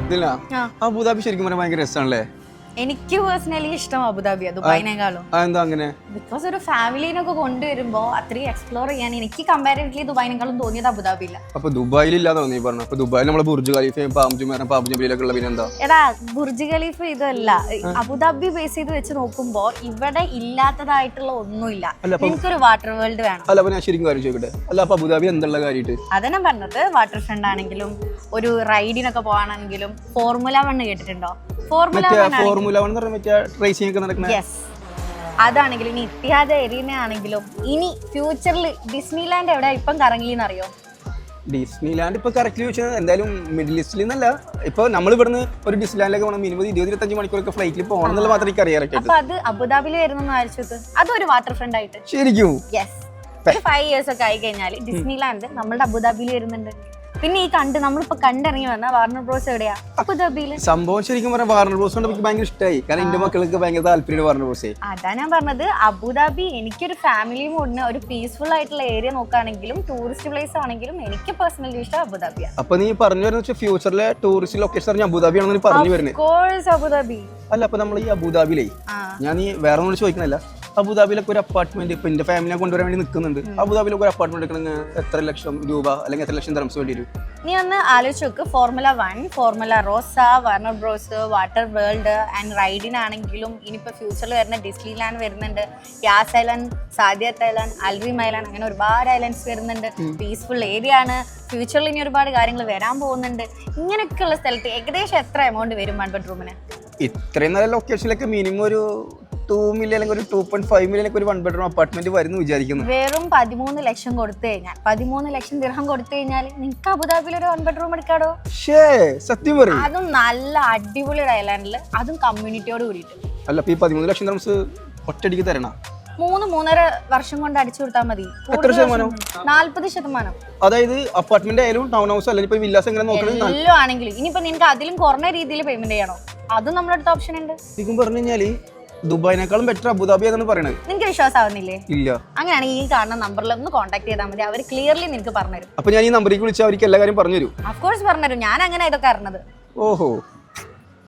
ഇതില്ല അബുദാബി ശരിക്കും പറഞ്ഞാൽ ഭയങ്കര രസമാണല്ലേ? എനിക്ക് പേഴ്സണലി ഇഷ്ടം അബുദാബിയാ ദുബായിനേക്കാളും. എന്താ അങ്ങനെ? ബിക്കോസ് ഒരു ഫാമിലിനൊക്കെ കൊണ്ടുവരുമ്പോ അത്രയും എക്സ്പ്ലോർ ചെയ്യാൻ എനിക്ക് കമ്പാരിറ്റീവ്ലി ദുബായിനേക്കാളും തോന്നിയത് അബുദാബിയില്ല. അപ്പൊ ദുബായിൽ ഇല്ലാതെ നീ പറഞ്ഞു. അപ്പൊ ദുബായിൽ നമ്മളെ ബുർജ് ഖലീഫയും പാബ്ജുമേലൊക്കെ ഉള്ള പിന്നെന്താ? എടാ ബുർജ് ഖലീഫ ഇതല്ല, അബുദാബി ബേസ് ചെയ്ത് വെച്ച് നോക്കുമ്പോ ഇവിടെ ഇല്ലാത്തതായിട്ടുള്ള ഒന്നുമില്ല. എനിക്കൊരു വാട്ടർ വേൾഡ് വേണം. അല്ല അപ്പൊ ഞാൻ ശരിക്കും കാര്യം ചോദിക്കട്ടെ, അല്ല അപ്പൊ അബുദാബി എന്തുള്ള കാര്യമായിട്ട്? അതെന്നെ പറഞ്ഞത്, വാട്ടർ ഫ്രണ്ട് ആണെങ്കിലും ഒരു റൈഡിനൊക്കെ പോകാനാണെങ്കിലും ഫോർമുല 1 കേട്ടിട്ടുണ്ടോ? അതാണെങ്കിലും ഇനി ഇത്തിഹാദ് എരീന ആണെങ്കിലും ഇനി ഫ്യൂച്ചറിൽ ഡിസ്നിലാൻഡ് എവിടെ ഇപ്പം കറങ്ങിയെന്നറിയോ? ഡിസ്നിലാൻഡ് ഇപ്പൊ കറക്റ്റ് ചോദിച്ചാൽ എന്തായാലും മിഡിൽ ഈസ്റ്റിൽ നിന്നല്ല. ഇപ്പൊ നമ്മൾ ഇവിടുന്ന് ഒരു ഡിസ്നിലാൻഡിലേക്ക് പോകണം, മിനിമം 20-25 മണിക്കൂറൊക്കെ ഫ്ലൈറ്റിൽ പോകണം എന്നുള്ള മാത്രമേ എനിക്ക് അറിയാൻ. അപ്പൊ അത് അബുദാബിയിൽ വരുന്ന ആലോചിച്ചത് അതൊരു വാട്ടർ ഫ്രണ്ട് ആയിട്ട്. ശരിക്കും 5 years ഒക്കെ ആയി കഴിഞ്ഞാൽ ഡിസ്നിലാൻഡ് നമ്മളുടെ അബുദാബിയിൽ വരുന്നുണ്ട്. പിന്നെ ഈ നമ്മളിപ്പോ കണ്ടിറങ്ങി വന്ന വാർണർ ബ്രോസ് എവിടെയാ? അബുദാബിയില്. സംഭവം ശരിക്കും പറഞ്ഞാൽ വാർണർ ബ്രോസ് കൊണ്ട് എനിക്ക് ഭയങ്കര ഇഷ്ടമായി. കാരണം എന്റെ മക്കൾക്ക് ഭയങ്കര താല്പര്യം വാർണർ ബ്രോസ്. അതാ ഞാൻ പറഞ്ഞത്, അബുദാബി എനിക്കൊരു ഫാമിലി മൂഡിന് ഒരു പീസ്ഫുൾ ആയിട്ടുള്ള ഏരിയ നോക്കുകയാണെങ്കിലും ടൂറിസ്റ്റ് പ്ലേസ് ആണെങ്കിലും എനിക്ക് പേഴ്സണലി ഇഷ്ടം അബുദാബിയാണ്. അപ്പൊ നീ പറഞ്ഞു വരുന്ന ഫ്യൂച്ചറിലെ ടൂറിസ്റ്റ് ലൊക്കേഷൻ അബുദാബി ആണെന്ന് പറഞ്ഞു വരുന്നത്? അബുദാബി അല്ല അപ്പൊ നമ്മൾ ഈ അബുദാബിയിലേ ഞാൻ നീ വേറെ ഒന്നും ചോദിക്കണല്ല, അബുദാബിയിലൊക്കെ ഒരു അപ്പാർട്ട്മെന്റ് ഇപ്പൊ എന്റെ ഫാമിലിനെ കൊണ്ടുവരാൻ വേണ്ടി നിൽക്കുന്നുണ്ട്. അബുദാബിയിലൊക്കെ ഒരു അപ്പാർട്ട്മെന്റ് എടുക്കണമെങ്കിൽ എത്ര ലക്ഷം രൂപ അല്ലെങ്കിൽ എത്ര ലക്ഷം ദിർഹംസ് വേണ്ടി വരും? നീ ഒന്ന് ആലോചിച്ച് നോക്ക്. Formula 1, formula Rossa, Warner Bros, water world and റൈഡിനാണെങ്കിലും ഇനിയിപ്പോൾ ഫ്യൂച്ചറിൽ വരുന്ന ഡിസ്നിലാൻഡ് വരുന്നുണ്ട്, Yas island, Saadiyat island, Al Reem island, അങ്ങനെ ഒരുപാട് ഐലൻഡ്സ് വരുന്നുണ്ട്. പീസ്ഫുൾ ഏരിയ ആണ്. ഫ്യൂച്ചറിൽ ഇനി ഒരുപാട് കാര്യങ്ങൾ വരാൻ പോകുന്നുണ്ട്. ഇങ്ങനെയൊക്കെയുള്ള സ്ഥലത്ത് ഏകദേശം എത്ര എമൗണ്ട് വരും 1 bedroom-ന്? ഇത്രയും നല്ല ലൊക്കേഷനിലൊക്കെ മിനിമം ഒരു 2 million അല്ലെങ്കിൽ ഒരു 2.5 million ഒരു 1 bedroom അപ്പാർട്ട്മെന്റ് വരുന്നു വിചാരിക്കുന്നു. വെറും 13 ലക്ഷം കൊടുത്തു കഴിഞ്ഞാൽ, 13 ലക്ഷം ദിർഹം കൊടുത്തു കഴിഞ്ഞാൽ നിങ്ങൾക്ക് അബുദാബിയിൽ ഒരു 1 bedroom എടുക്കാടോ. സത്യം പറയും. അതും നല്ല അടിപൊളി ഐലാൻഡിൽ, അതും കമ്മ്യൂണിറ്റിയോട് കൂടിയിട്ട്. അല്ല ഈ 13 ലക്ഷം ദിർഹംസ് ഒറ്റയടിക്ക് തരണം? 3-3.5 വർഷം കൊണ്ട് അടിച്ചു കൊടുത്താൽ മതി. 40%. അതായത് അപ്പാർട്ട്മെന്റ് ആയാലും ടൗൺ ഹൗസ് അല്ലെങ്കിൽ ഇപ്പൊ വില്ലാസ് എങ്ങനെ നോക്കണം എല്ലാം ആണെങ്കിലും. ഇനിയിപ്പോ നിനക്ക് അതിലും കുറഞ്ഞ രീതിയിൽ പേയ്മെന്റ് ചെയ്യണോ? അതും നമ്മുടെ അടുത്ത ഓപ്ഷൻ ഉണ്ട്. ശരിക്കും പറഞ്ഞു കഴിഞ്ഞാല് ദുബായിനേക്കാളും ബെറ്റർ അബുദാബി ആണെന്ന് പറയണത്. നിനക്ക് വിശ്വാസമാവുന്നില്ലേ? ഇല്ല. അങ്ങനെയാണെങ്കിൽ ഈ കാണുന്ന നമ്പറിൽ ഒന്ന് കോൺടാക്ട് ചെയ്താൽ മതി. അവർ ക്ലിയർലി നിനക്ക് പറഞ്ഞുതരും. അപ്പൊ ഞാൻ ഈ നമ്പറിലേക്ക് വിളിച്ചാൽ അവർക്ക് എല്ലാ കാര്യം പറഞ്ഞുതരും? ഓഫ് കോഴ്സ് പറഞ്ഞുതരും. ഞാൻ അങ്ങനെ ഇതൊക്കെ അറിഞ്ഞത്. ഓഹോ.